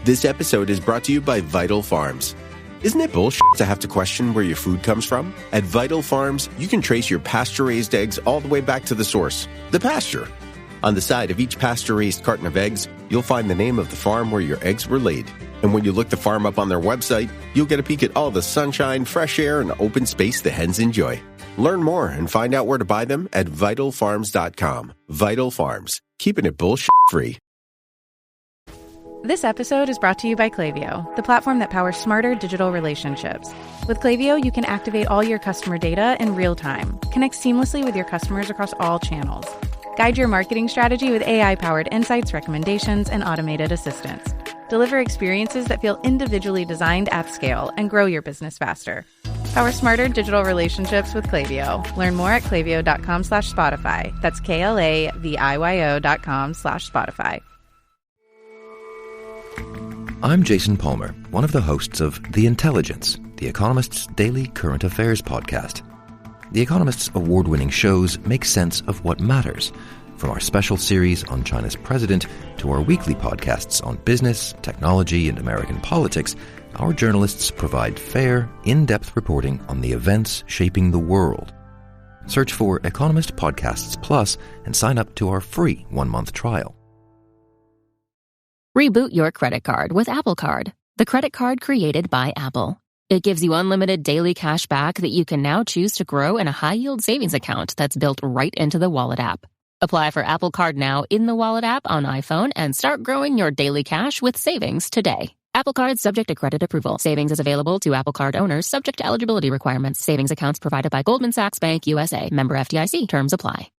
This episode is brought to you by Vital Farms. Isn't it bullshit to have to question where your food comes from? At Vital Farms, you can trace your pasture-raised eggs all the way back to the source, the pasture. On the side of each pasture-raised carton of eggs, you'll find the name of the farm where your eggs were laid. And when you look the farm up on their website, you'll get a peek at all the sunshine, fresh air, and open space the hens enjoy. Learn more and find out where to buy them at vitalfarms.com. Vital Farms, keeping it bullshit-free. This episode is brought to you by Klaviyo, the platform that powers smarter digital relationships. With Klaviyo, you can activate all your customer data in real time, connect seamlessly with your customers across all channels, guide your marketing strategy with AI-powered insights, recommendations, and automated assistance, deliver experiences that feel individually designed at scale, and grow your business faster. Power smarter digital relationships with Klaviyo. Learn more at klaviyo.com/Spotify. That's KLAVIYO.com/Spotify. I'm Jason Palmer, one of the hosts of The Intelligence, The Economist's daily current affairs podcast. The Economist's award-winning shows make sense of what matters, from our special series on China's president to our weekly podcasts on business, technology, and American politics. Our journalists provide fair, in-depth reporting on the events shaping the world. Search for Economist Podcasts Plus and sign up to our free 1-month trial. Reboot your credit card with Apple Card, the credit card created by Apple. It gives you unlimited daily cash back that you can now choose to grow in a high-yield savings account that's built right into the Wallet app. Apply for Apple Card now in the Wallet app on iPhone and start growing your daily cash with savings today. Apple Card subject to credit approval. Savings is available to Apple Card owners subject to eligibility requirements. Savings accounts provided by Goldman Sachs Bank USA. Member FDIC. Terms apply.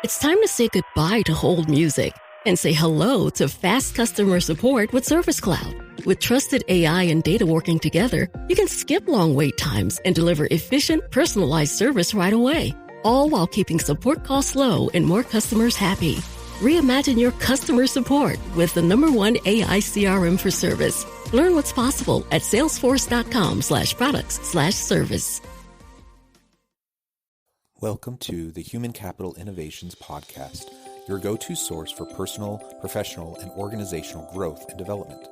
It's time to say goodbye to hold music and say hello to fast customer support with Service Cloud. With trusted AI and data working together, you can skip long wait times and deliver efficient, personalized service right away, all while keeping support costs low and more customers happy. Reimagine your customer support with the #1 AI CRM for service. Learn what's possible at salesforce.com/products/service. Welcome to the Human Capital Innovations Podcast, your go-to source for personal, professional, and organizational growth and development.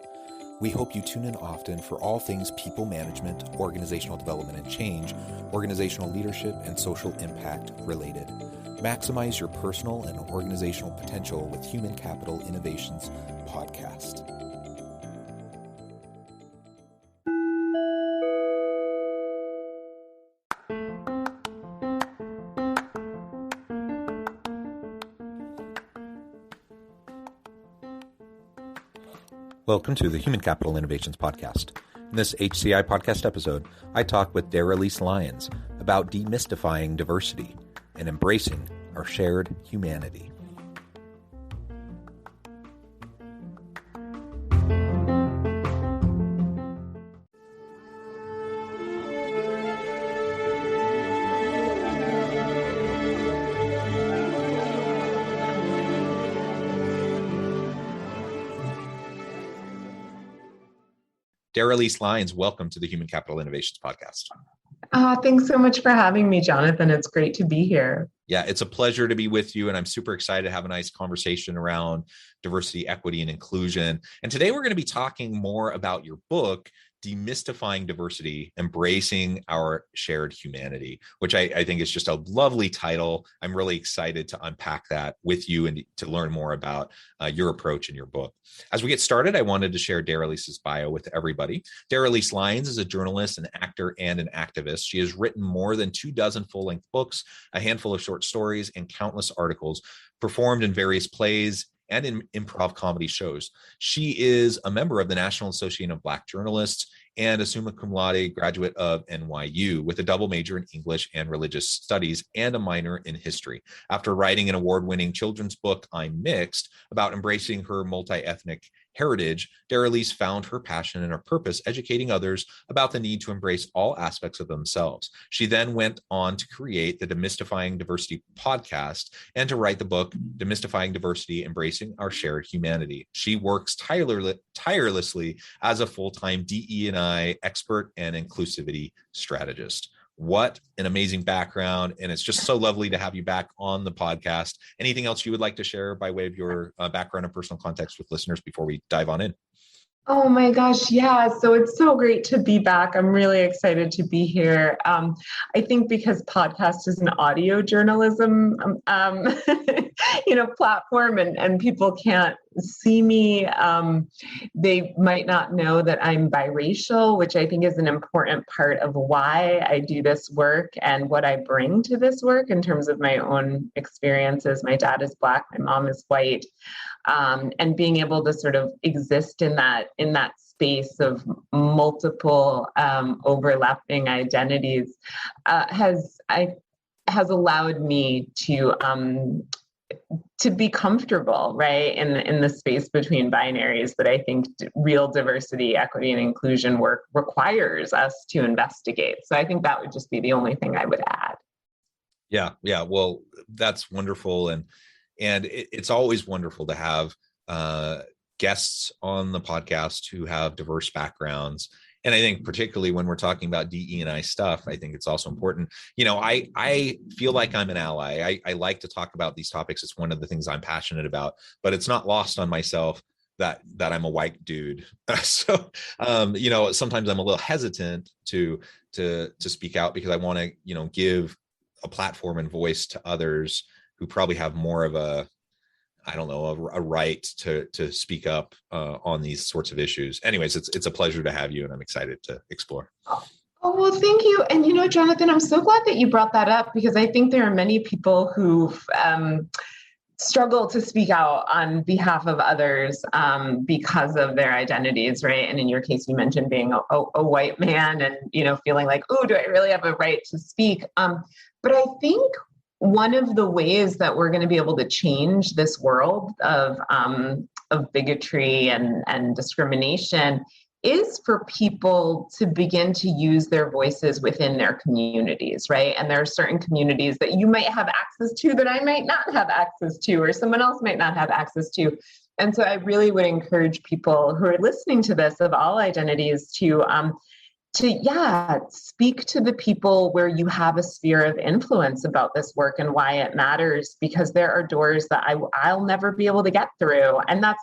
We hope you tune in often for all things people management, organizational development and change, organizational leadership, and social impact related. Maximize your personal and organizational potential with Human Capital Innovations Podcast. Welcome to the Human Capital Innovations Podcast. In this HCI podcast episode, I talk with Daralyse Lyons about demystifying diversity and embracing our shared humanity. Daralyse Lyons, welcome to the Human Capital Innovations Podcast. Thanks so much for having me, Jonathan. It's great to be here. Yeah, it's a pleasure to be with you, and I'm super excited to have a nice conversation around diversity, equity, and inclusion. And today we're going to be talking more about your book, Demystifying Diversity, Embracing Our Shared Humanity, which I think is just a lovely title. I'm really excited to unpack that with you and to learn more about your approach in your book. As we get started, I wanted to share Daralyse's bio with everybody. Daralyse Lyons is a journalist, an actor, and an activist. She has written more than 24 full-length books, a handful of short stories, and countless articles, performed in various plays and in improv comedy shows. She is a member of the National Association of Black Journalists and a summa cum laude graduate of NYU with a double major in English and religious studies and a minor in history. After writing an award-winning children's book, I'm Mixed, about embracing her multi-ethnic heritage, Daralyse found her passion and her purpose educating others about the need to embrace all aspects of themselves. She then went on to create the Demystifying Diversity podcast and to write the book, Demystifying Diversity, Embracing Our Shared Humanity. She works tirelessly as a full-time DE&I expert and inclusivity strategist. What an amazing background. And it's just so lovely to have you back on the podcast. Anything else you would like to share by way of your background and personal context with listeners before we dive on in? Oh my gosh, yeah. So it's so great to be back. I'm really excited to be here. I think because podcast is an audio journalism, platform, and people can't see me. They might not know that I'm biracial, which I think is an important part of why I do this work and what I bring to this work in terms of my own experiences. My dad is Black, my mom is white. And being able to sort of exist in that space of multiple overlapping identities has allowed me to be comfortable, right, in the space between binaries that I think real diversity, equity, and inclusion work requires us to investigate. So I think that would just be the only thing I would add. Yeah. Well, that's wonderful. And it's always wonderful to have guests on the podcast who have diverse backgrounds. And I think particularly when we're talking about DE&I stuff, I think it's also important. I feel like I'm an ally. I like to talk about these topics. It's one of the things I'm passionate about, but it's not lost on myself that I'm a white dude. So, sometimes I'm a little hesitant to speak out because I want to, give a platform and voice to others who probably have more of a right to speak up on these sorts of issues. Anyways, it's a pleasure to have you, and I'm excited to explore. Oh, well, thank you. And, Jonathan, I'm so glad that you brought that up, because I think there are many people who struggle to speak out on behalf of others because of their identities, right? And in your case, you mentioned being a white man and, feeling like, oh, do I really have a right to speak? But I think one of the ways that we're going to be able to change this world of bigotry and discrimination is for people to begin to use their voices within their communities, right? And there are certain communities that you might have access to that I might not have access to, or someone else might not have access to. And so I really would encourage people who are listening to this of all identities to speak to the people where you have a sphere of influence about this work and why it matters, because there are doors that I'll never be able to get through. And that's,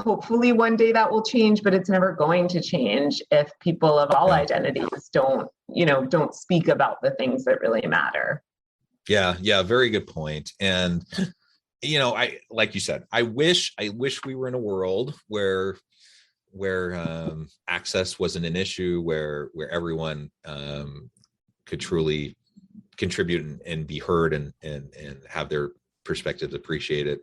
hopefully one day that will change, but it's never going to change if people of all identities don't speak about the things that really matter. Yeah. Very good point. And, I, like you said, I wish we were in a world where access wasn't an issue, where everyone could truly contribute and be heard and have their perspectives appreciated.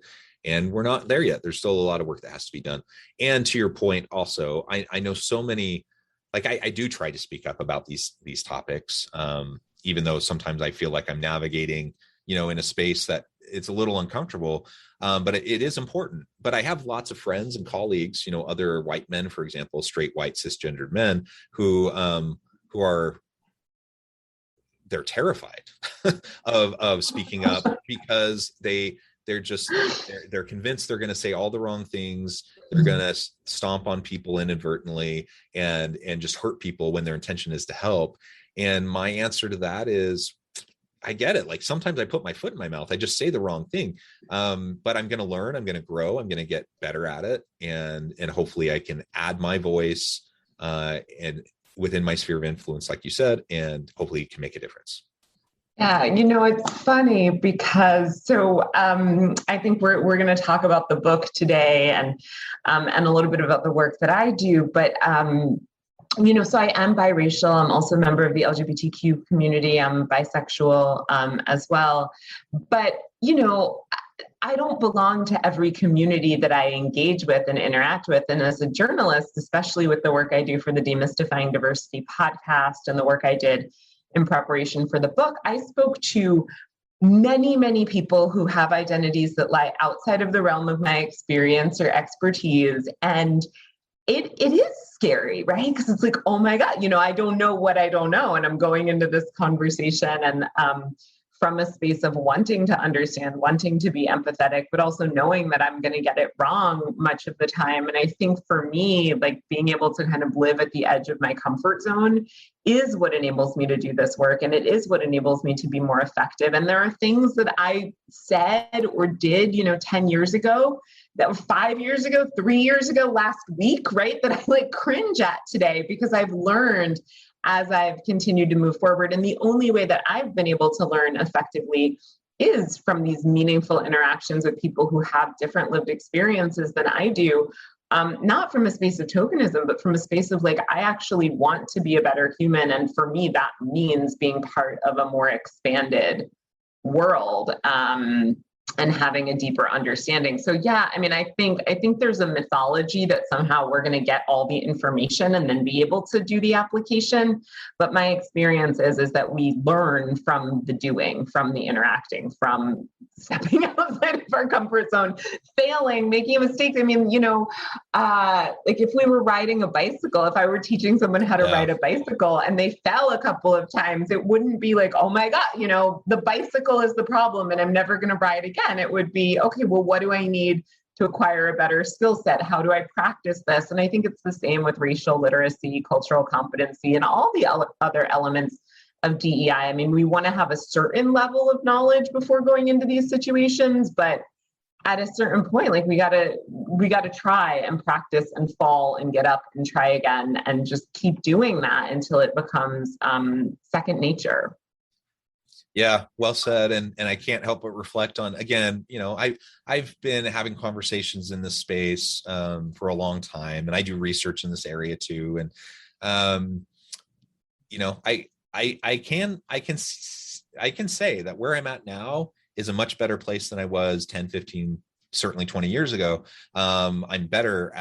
And we're not there yet. There's still a lot of work that has to be done. And to your point also, I know so many, like I do try to speak up about these topics, even though sometimes I feel like I'm navigating, in a space that it's a little uncomfortable, but it is important. But I have lots of friends and colleagues, other white men, for example, straight, white, cisgendered men who are, they're terrified of speaking up because they're convinced they're going to say all the wrong things. They're going to stomp on people inadvertently and just hurt people when their intention is to help. And my answer to that is, I get it. Like sometimes I put my foot in my mouth. I just say the wrong thing. But I'm going to learn, I'm going to grow, I'm going to get better at it. And hopefully I can add my voice and within my sphere of influence, like you said, and hopefully can make a difference. Yeah, it's funny because I think we're going to talk about the book today and a little bit about the work that I do, but so I am biracial. I'm also a member of the LGBTQ community. I'm bisexual as well, but I don't belong to every community that I engage with and interact with. And as a journalist, especially with the work I do for the Demystifying Diversity podcast and the work I did in preparation for the book, I spoke to many, many people who have identities that lie outside of the realm of my experience or expertise. And it is scary, right? Because it's like, oh my God, I don't know what I don't know. And I'm going into this conversation and from a space of wanting to understand, wanting to be empathetic, but also knowing that I'm going to get it wrong much of the time. And I think for me, like being able to kind of live at the edge of my comfort zone is what enables me to do this work. And it is what enables me to be more effective. And there are things that I said or did, 10 years ago, that were 5 years ago, 3 years ago, last week, right? That I like cringe at today because I've learned as I've continued to move forward. And the only way that I've been able to learn effectively is from these meaningful interactions with people who have different lived experiences than I do. Not from a space of tokenism, but from a space of like, I actually want to be a better human. And for me, that means being part of a more expanded world. And having a deeper understanding. So yeah, I mean, I think there's a mythology that somehow we're going to get all the information and then be able to do the application. But my experience is that we learn from the doing, from the interacting, from stepping outside of our comfort zone, failing, making mistakes. I mean, like if we were riding a bicycle, if I were teaching someone how to ride a bicycle and they fell a couple of times, it wouldn't be like, oh my God, the bicycle is the problem and I'm never going to ride again. It would be, okay, well, what do I need to acquire a better skill set? How do I practice this? And I think it's the same with racial literacy, cultural competency, and all the other elements of DEI. I mean, we want to have a certain level of knowledge before going into these situations, but at a certain point, like we gotta try and practice and fall and get up and try again and just keep doing that until it becomes second nature. Yeah, well said. And I can't help but reflect on, again, I've been having conversations in this space for a long time, and I do research in this area too. And I can say that where I'm at now is a much better place than I was 10, 15, certainly 20 years ago. I'm better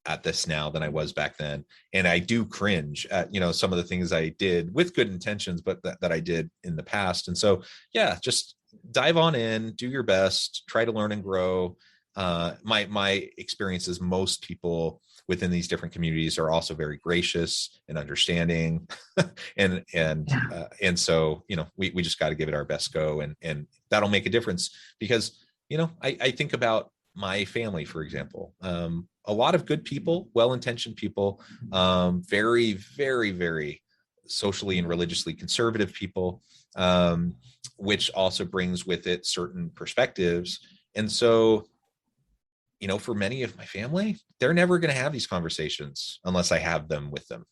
at this now than I was back then. And I do cringe at, some of the things I did with good intentions, but that I did in the past. And so, yeah, just dive on in, do your best, try to learn and grow. My experience is most people within these different communities are also very gracious and understanding. and so, we just got to give it our best go, and that'll make a difference because, I think about my family, for example. A lot of good people, well-intentioned people, very, very, very socially and religiously conservative people, which also brings with it certain perspectives. And so, for many of my family, they're never going to have these conversations unless I have them with them,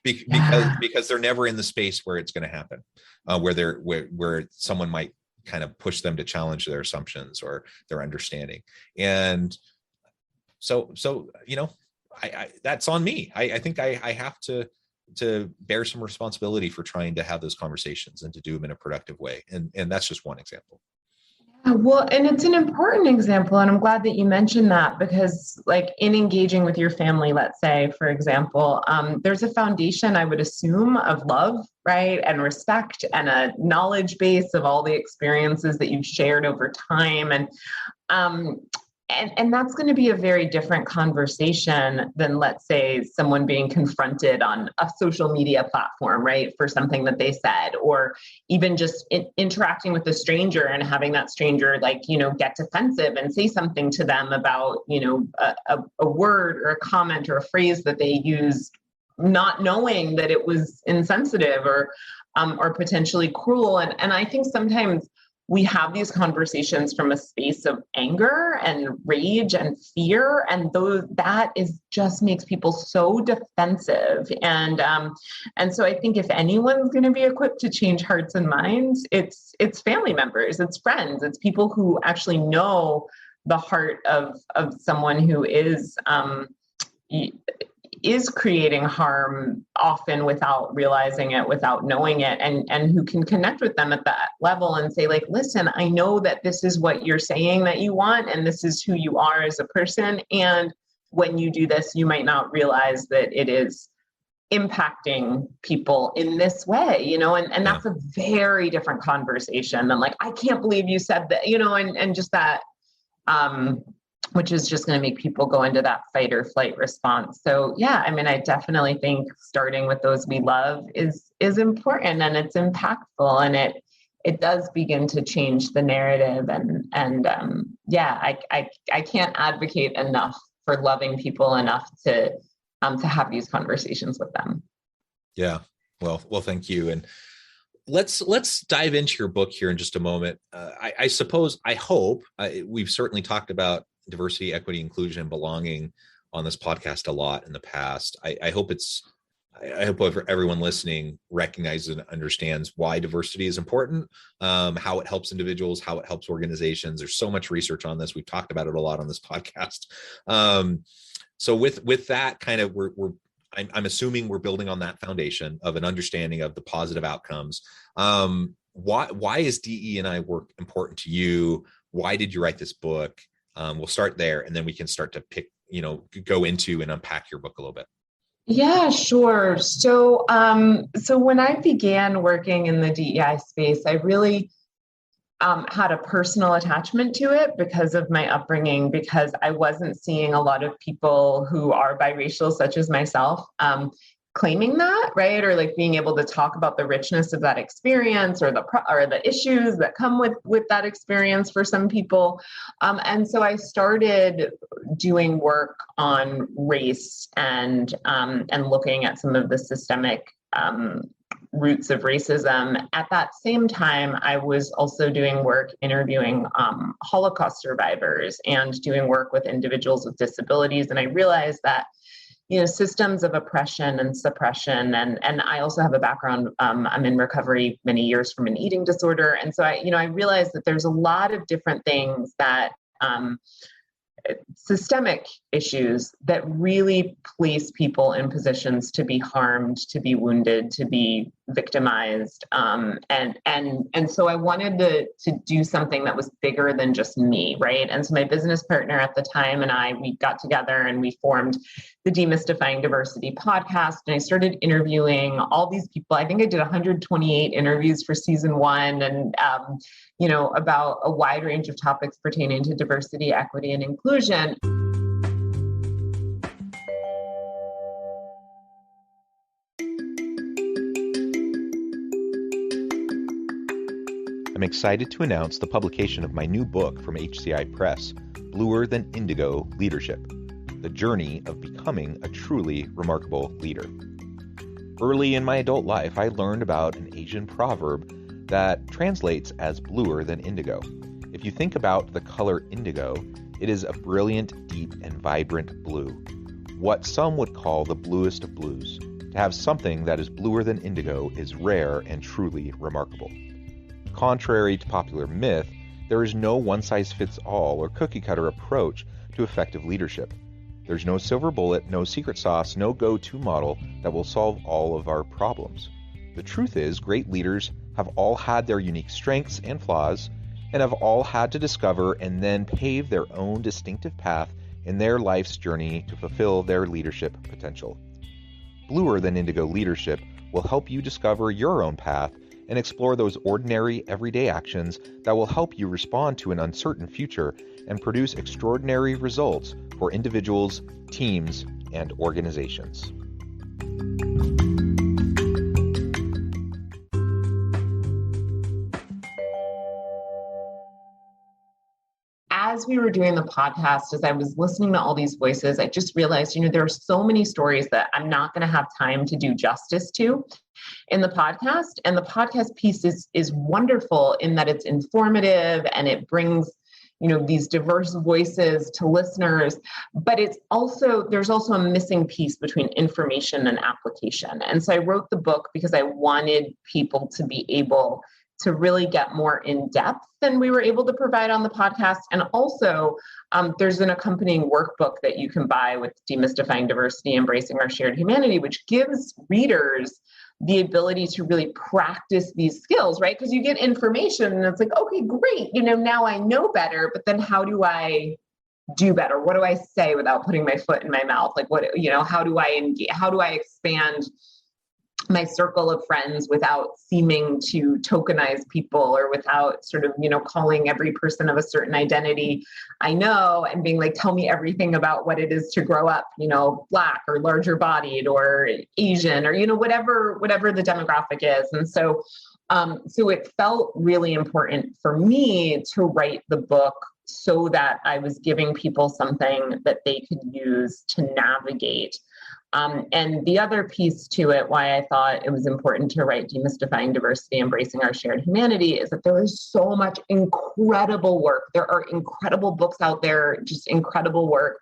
because they're never in the space where it's going to happen, where someone might kind of push them to challenge their assumptions or their understanding. And so, I that's on me. I think I have to bear some responsibility for trying to have those conversations and to do them in a productive way. And that's just one example. Well, and it's an important example, and I'm glad that you mentioned that because, like, in engaging with your family, let's say, for example, there's a foundation, I would assume, of love, right, and respect, and a knowledge base of all the experiences that you've shared over time, and that's going to be a very different conversation than, let's say, someone being confronted on a social media platform, right, for something that they said, or even just interacting with a stranger and having that stranger, get defensive and say something to them about, a word or a comment or a phrase that they used, not knowing that it was insensitive or potentially cruel. And I think sometimes we have these conversations from a space of anger and rage and fear, and that just makes people so defensive. And so I think if anyone's going to be equipped to change hearts and minds, it's family members, it's friends, it's people who actually know the heart of someone who is creating harm, often without realizing it, without knowing it, and who can connect with them at that level and say, like, listen, I know that this is what you're saying that you want, and this is who you are as a person. And when you do this, you might not realize that it is impacting people in this way, and that's a very different conversation than, like, I can't believe you said that, and just that, which is just going to make people go into that fight or flight response. So yeah, I mean, I definitely think starting with those we love is important, and it's impactful, and it does begin to change the narrative. I can't advocate enough for loving people enough to have these conversations with them. Yeah. Well, thank you. And let's dive into your book here in just a moment. I hope we've certainly talked about diversity, equity, inclusion, and belonging on this podcast a lot in the past. I hope everyone listening recognizes and understands why diversity is important, how it helps individuals, how it helps organizations. There's so much research on this. We've talked about it a lot on this podcast. So with that kind of, I'm assuming we're building on that foundation of an understanding of the positive outcomes. Why is DE&I work important to you? Why did you write this book? We'll start there, and then we can start to go into and unpack your book a little bit. Yeah, sure. So when I began working in the DEI space, I really had a personal attachment to it because of my upbringing, because I wasn't seeing a lot of people who are biracial, such as myself, claiming that, right? Or like being able to talk about the richness of that experience or the issues that come with that experience for some people. And so I started doing work on race and looking at some of the systemic roots of racism. At that same time, I was also doing work interviewing Holocaust survivors and doing work with individuals with disabilities. And I realized that systems of oppression and suppression, and I also have a background, I'm in recovery many years from an eating disorder. And so I realized that there's a lot of different things that systemic issues that really place people in positions to be harmed, to be wounded, to be victimized. And so I wanted to do something that was bigger than just me, right? And so my business partner at the time and we got together and we formed the Demystifying Diversity podcast. And I started interviewing all these people. I think I did 128 interviews for season 1 and, about a wide range of topics pertaining to diversity, equity, and inclusion. I'm excited to announce the publication of my new book from HCI Press, Bluer Than Indigo Leadership: The Journey of Becoming a Truly Remarkable Leader. Early in my adult life, I learned about an Asian proverb that translates as bluer than indigo. If you think about the color indigo, it is a brilliant, deep, and vibrant blue, what some would call the bluest of blues. To have something that is bluer than indigo is rare and truly remarkable. Contrary to popular myth, there is no one-size-fits-all or cookie-cutter approach to effective leadership. There's no silver bullet, no secret sauce, no go-to model that will solve all of our problems. The truth is, great leaders have all had their unique strengths and flaws, and have all had to discover and then pave their own distinctive path in their life's journey to fulfill their leadership potential. Bluer Than Indigo Leadership will help you discover your own path and explore those ordinary, everyday actions that will help you respond to an uncertain future and produce extraordinary results for individuals, teams, and organizations. As we were doing the podcast, as I was listening to all these voices, I just realized, there are so many stories that I'm not going to have time to do justice to in the podcast. And the podcast piece is wonderful in that it's informative and it brings, these diverse voices to listeners, but there's also a missing piece between information and application. And so I wrote the book because I wanted people to be able to really get more in depth than we were able to provide on the podcast. And also, there's an accompanying workbook that you can buy with Demystifying Diversity, Embracing Our Shared Humanity, which gives readers the ability to really practice these skills, right? Because you get information and it's like, okay, great. Now I know better, but then how do I do better? What do I say without putting my foot in my mouth? Like how do I engage? How do I expand my circle of friends without seeming to tokenize people or without sort of, calling every person of a certain identity I know and being like, tell me everything about what it is to grow up, Black or larger bodied or Asian or, whatever the demographic is. And so So it felt really important for me to write the book so that I was giving people something that they could use to navigate. And the other piece to it, why I thought it was important to write Demystifying Diversity, Embracing Our Shared Humanity, is that there is so much incredible work. There are incredible books out there, just incredible work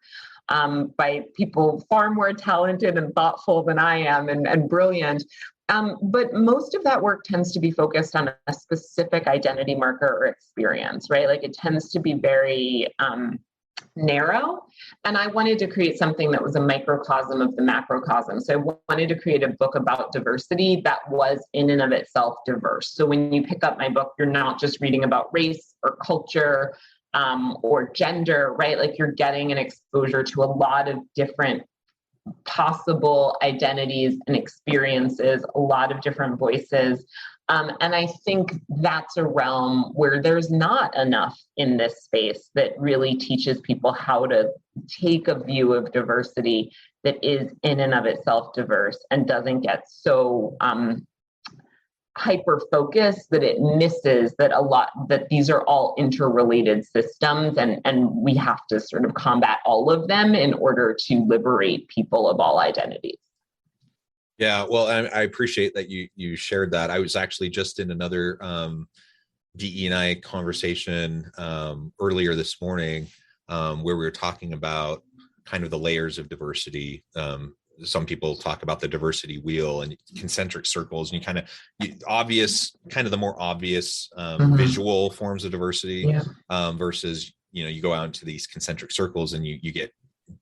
by people far more talented and thoughtful than I am and brilliant. But most of that work tends to be focused on a specific identity marker or experience, right? Like it tends to be very narrow. And I wanted to create something that was a microcosm of the macrocosm. So I wanted to create a book about diversity that was in and of itself diverse. So when you pick up my book, you're not just reading about race or culture or gender, right? Like you're getting an exposure to a lot of different possible identities and experiences, a lot of different voices. And I think that's a realm where there's not enough in this space that really teaches people how to take a view of diversity that is in and of itself diverse and doesn't get so hyper-focused that it misses that these are all interrelated systems and we have to sort of combat all of them in order to liberate people of all identities. Yeah, well, I appreciate that you shared that. I was actually just in another DE&I conversation earlier this morning where we were talking about kind of the layers of diversity. Some people talk about the diversity wheel and concentric circles, and the more obvious visual forms of diversity versus, you go out into these concentric circles and you get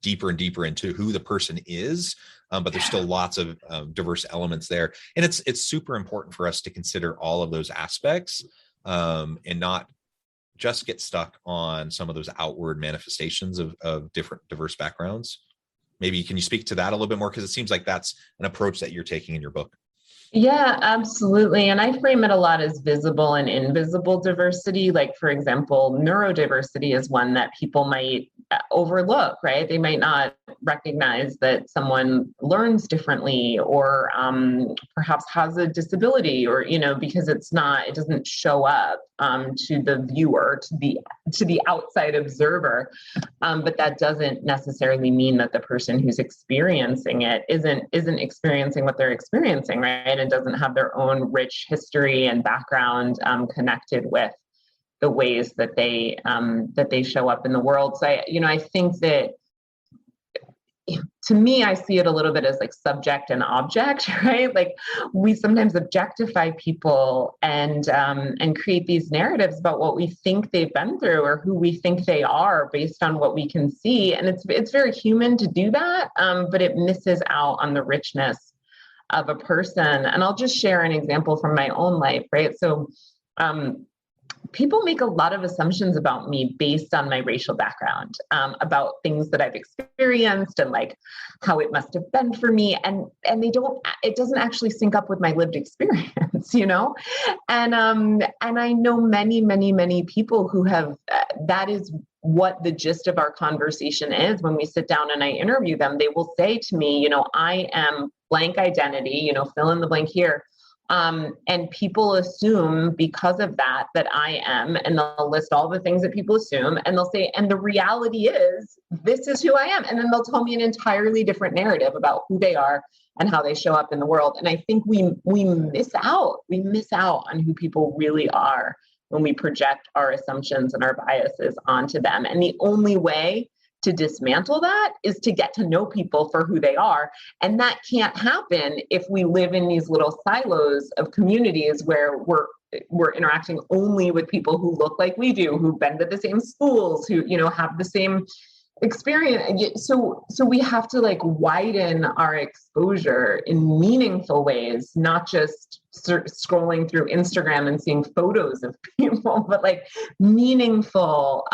deeper and deeper into who the person is. But there's still lots of diverse elements there. And it's super important for us to consider all of those aspects and not just get stuck on some of those outward manifestations of different diverse backgrounds. Maybe can you speak to that a little bit more? Because it seems like that's an approach that you're taking in your book. Yeah, absolutely. And I frame it a lot as visible and invisible diversity. Like, for example, neurodiversity is one that people might overlook, right? They might not recognize that someone learns differently or perhaps has a disability or, because it doesn't show up to the viewer, to the outside observer. But that doesn't necessarily mean that the person who's experiencing it isn't experiencing what they're experiencing, right? And doesn't have their own rich history and background connected with the ways that they show up in the world. So I think that, to me, I see it a little bit as like subject and object, right? Like we sometimes objectify people and create these narratives about what we think they've been through or who we think they are based on what we can see. And it's very human to do that, but it misses out on the richness of a person. And I'll just share an example from my own life, right? So people make a lot of assumptions about me based on my racial background, about things that I've experienced and like how it must have been for me. And it doesn't actually sync up with my lived experience, And I know many, many, many people who have, that is what the gist of our conversation is. When we sit down and I interview them, they will say to me, I am blank identity, fill in the blank here. And people assume because of that I am, and they'll list all the things that people assume, and they'll say, and the reality is, this is who I am. And then they'll tell me an entirely different narrative about who they are and how they show up in the world. And I think we miss out on who people really are when we project our assumptions and our biases onto them. And the only way to dismantle that is to get to know people for who they are. And that can't happen if we live in these little silos of communities where we're interacting only with people who look like we do, who've been to the same schools, who, have the same experience. So we have to like widen our exposure in meaningful ways, not just scrolling through Instagram and seeing photos of people, but like meaningful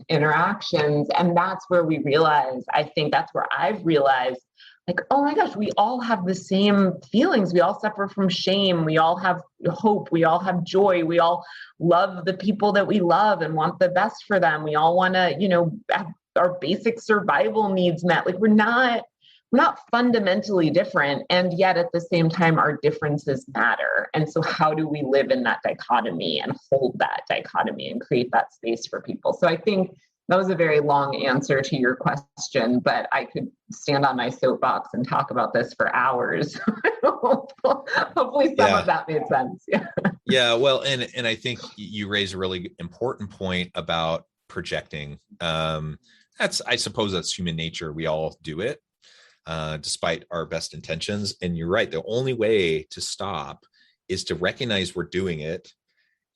interactions. And that's where we realize, I think that's where I've realized, like, oh my gosh, we all have the same feelings. We all suffer from shame. We all have hope. We all have joy. We all love the people that we love and want the best for them. We all want to, have our basic survival needs met. Like we're not we're not fundamentally different. And yet at the same time, our differences matter. And so how do we live in that dichotomy and hold that dichotomy and create that space for people? So I think that was a very long answer to your question, but I could stand on my soapbox and talk about this for hours. Hopefully some of that made sense. Yeah. Yeah. Well, and I think you raise a really important point about projecting. I suppose that's human nature. We all do it, despite our best intentions. And you're right. The only way to stop is to recognize we're doing it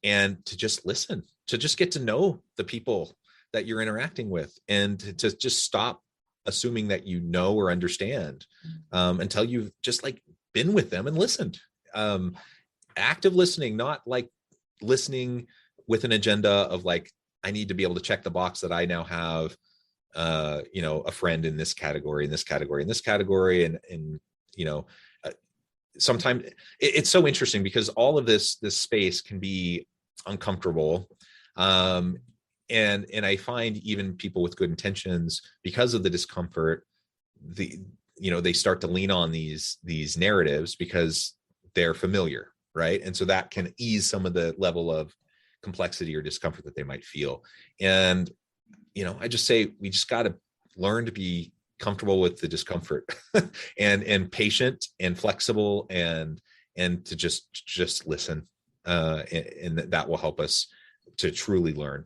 and to just listen, to just get to know the people that you're interacting with, and to just stop assuming that you know or understand until you've just like been with them and listened. Active listening, not like listening with an agenda of like, I need to be able to check the box that I now have, a friend in this category, in this category, in this category. And sometimes it's so interesting because all of this space can be uncomfortable. And I find even people with good intentions, because of the discomfort, they start to lean on these narratives because they're familiar, right? And so that can ease some of the level of complexity or discomfort that they might feel. And I just say we just got to learn to be comfortable with the discomfort and patient and flexible and to just listen, and that will help us to truly learn.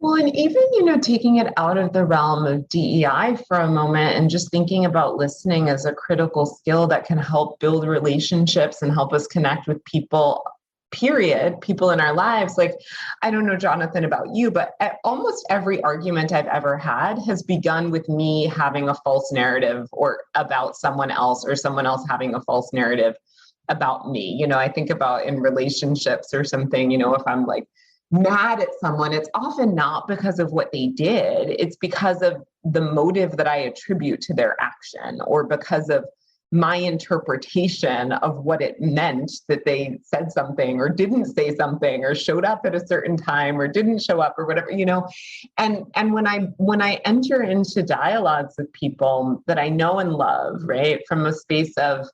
Well, and even, taking it out of the realm of DEI for a moment and just thinking about listening as a critical skill that can help build relationships and help us connect with people, period, people in our lives. Like, I don't know, Jonathan, about you, but almost every argument I've ever had has begun with me having a false narrative or about someone else, or someone else having a false narrative about me. I think about in relationships or something, if I'm like mad at someone, it's often not because of what they did. It's because of the motive that I attribute to their action, or because of my interpretation of what it meant that they said something or didn't say something or showed up at a certain time or didn't show up or whatever, and when I enter into dialogues with people that I know and love, right, from a space of,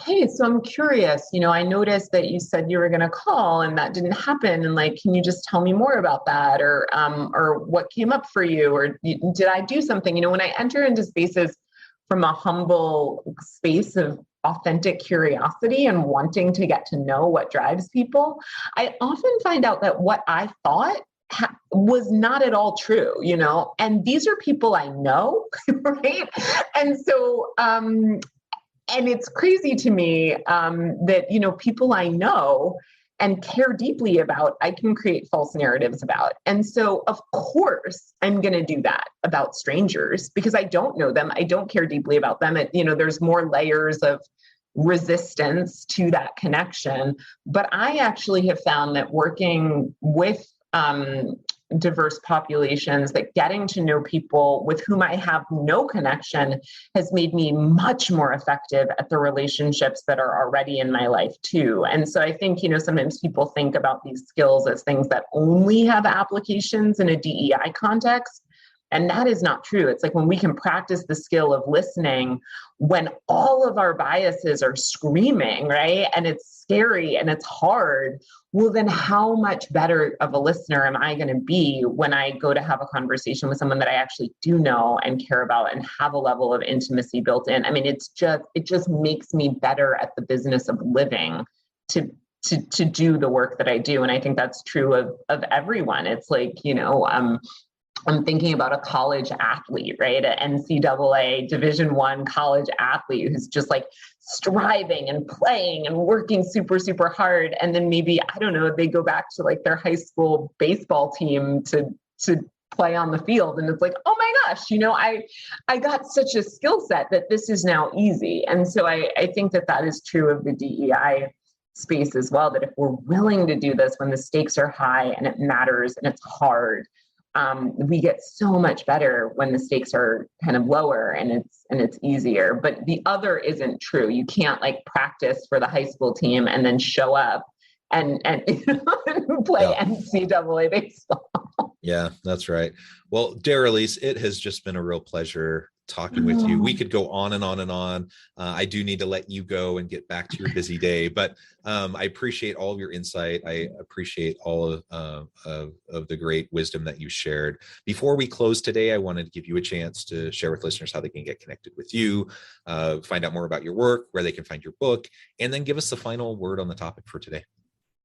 hey, so I'm curious, I noticed that you said you were going to call and that didn't happen. And like, can you just tell me more about that? Or what came up for you? Or did I do something? When I enter into spaces from a humble space of authentic curiosity and wanting to get to know what drives people, I often find out that what I thought was not at all true, and these are people I know, right? And so, and it's crazy to me that, people I know and care deeply about, I can create false narratives about. And so, of course, I'm going to do that about strangers because I don't know them. I don't care deeply about them. There's more layers of resistance to that connection. But I actually have found that working with diverse populations, that getting to know people with whom I have no connection has made me much more effective at the relationships that are already in my life too. And so I think, sometimes people think about these skills as things that only have applications in a DEI context. And that is not true. It's like when we can practice the skill of listening when all of our biases are screaming, right? And it's scary and it's hard. Well, then how much better of a listener am I going to be when I go to have a conversation with someone that I actually do know and care about and have a level of intimacy built in? I mean, it just makes me better at the business of living to do the work that I do. And I think that's true of everyone. It's like, I'm thinking about a college athlete, right? An NCAA Division I college athlete who's just like striving and playing and working super, super hard. And then maybe, I don't know, they go back to like their high school baseball team to play on the field. And it's like, oh my gosh, I got such a skill set that this is now easy. And so I think that is true of the DEI space as well, that if we're willing to do this when the stakes are high and it matters and it's hard, we get so much better when the stakes are kind of lower and it's easier. But the other isn't true. You can't like practice for the high school team and then show up and play NCAA baseball. Yeah, that's right. Well, Daralyse, it has just been a real pleasure talking with you. We could go on and on and on. I do need to let you go and get back to your busy day, but I appreciate all of your insight. I appreciate all of the great wisdom that you shared. Before we close today, I wanted to give you a chance to share with listeners how they can get connected with you, find out more about your work, where they can find your book, and then give us the final word on the topic for today.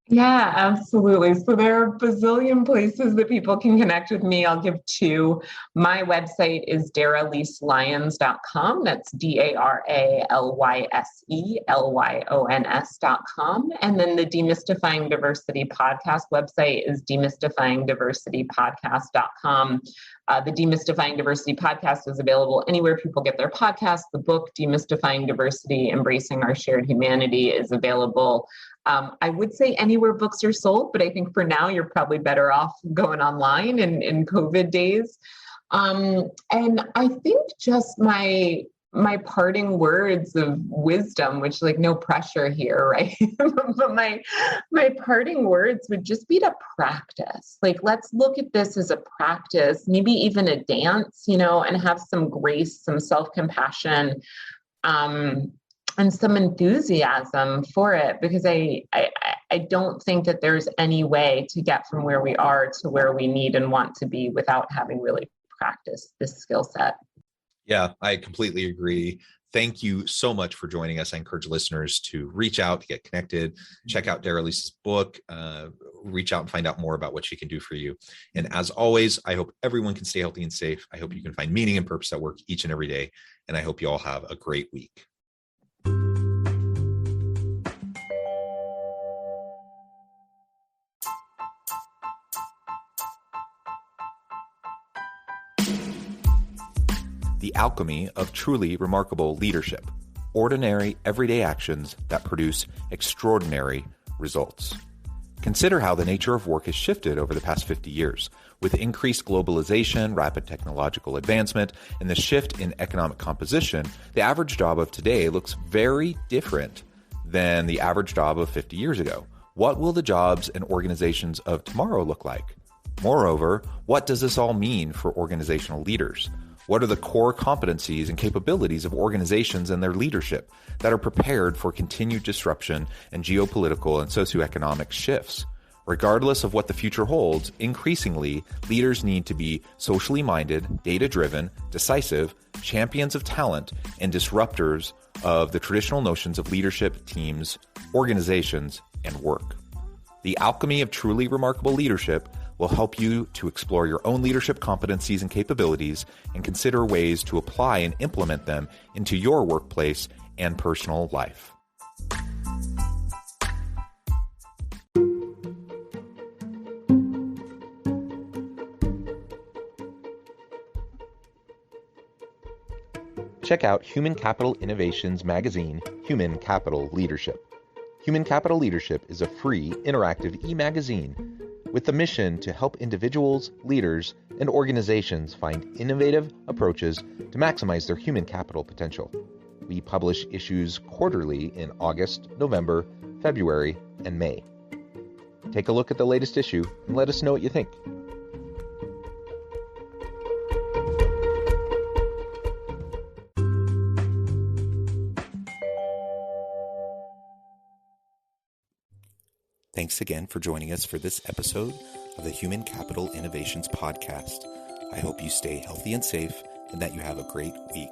Yeah, absolutely. So there are a bazillion places that people can connect with me. I'll give two. My website is daralyselyons.com. That's DARALYSELYONS.com. And then the Demystifying Diversity podcast website is demystifyingdiversitypodcast.com. The Demystifying Diversity podcast is available anywhere people get their podcasts. The book, Demystifying Diversity, Embracing Our Shared Humanity, is available. I would say anywhere books are sold, but I think for now you're probably better off going online in COVID days. And I think just my parting words of wisdom, which like no pressure here, right? But my parting words would just be to practice. Like, let's look at this as a practice, maybe even a dance, and have some grace, some self-compassion, and some enthusiasm for it, because I don't think that there's any way to get from where we are to where we need and want to be without having really practiced this skill set. Yeah, I completely agree. Thank you so much for joining us. I encourage listeners to reach out, to get connected, check out Daralyse's book, reach out and find out more about what she can do for you. And as always, I hope everyone can stay healthy and safe. I hope you can find meaning and purpose at work each and every day. And I hope you all have a great week. The alchemy of truly remarkable leadership. Ordinary, everyday actions that produce extraordinary results. Consider how the nature of work has shifted over the past 50 years. With increased globalization, rapid technological advancement, and the shift in economic composition, the average job of today looks very different than the average job of 50 years ago. What will the jobs and organizations of tomorrow look like? Moreover, what does this all mean for organizational leaders? What are the core competencies and capabilities of organizations and their leadership that are prepared for continued disruption and geopolitical and socioeconomic shifts? Regardless of what the future holds, increasingly, leaders need to be socially minded, data-driven, decisive, champions of talent, and disruptors of the traditional notions of leadership, teams, organizations, and work. The alchemy of truly remarkable leadership will help you to explore your own leadership competencies and capabilities and consider ways to apply and implement them into your workplace and personal life. Check out Human Capital Innovations magazine, Human Capital Leadership. Human Capital Leadership is a free, interactive e-magazine with the mission to help individuals, leaders, and organizations find innovative approaches to maximize their human capital potential. We publish issues quarterly in August, November, February, and May. Take a look at the latest issue and let us know what you think. Thanks again for joining us for this episode of the Human Capital Innovations Podcast. I hope you stay healthy and safe and that you have a great week.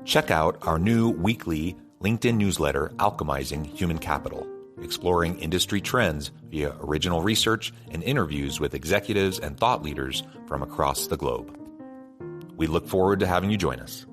Check out our new weekly LinkedIn newsletter, Alchemizing Human Capital, exploring industry trends via original research and interviews with executives and thought leaders from across the globe. We look forward to having you join us.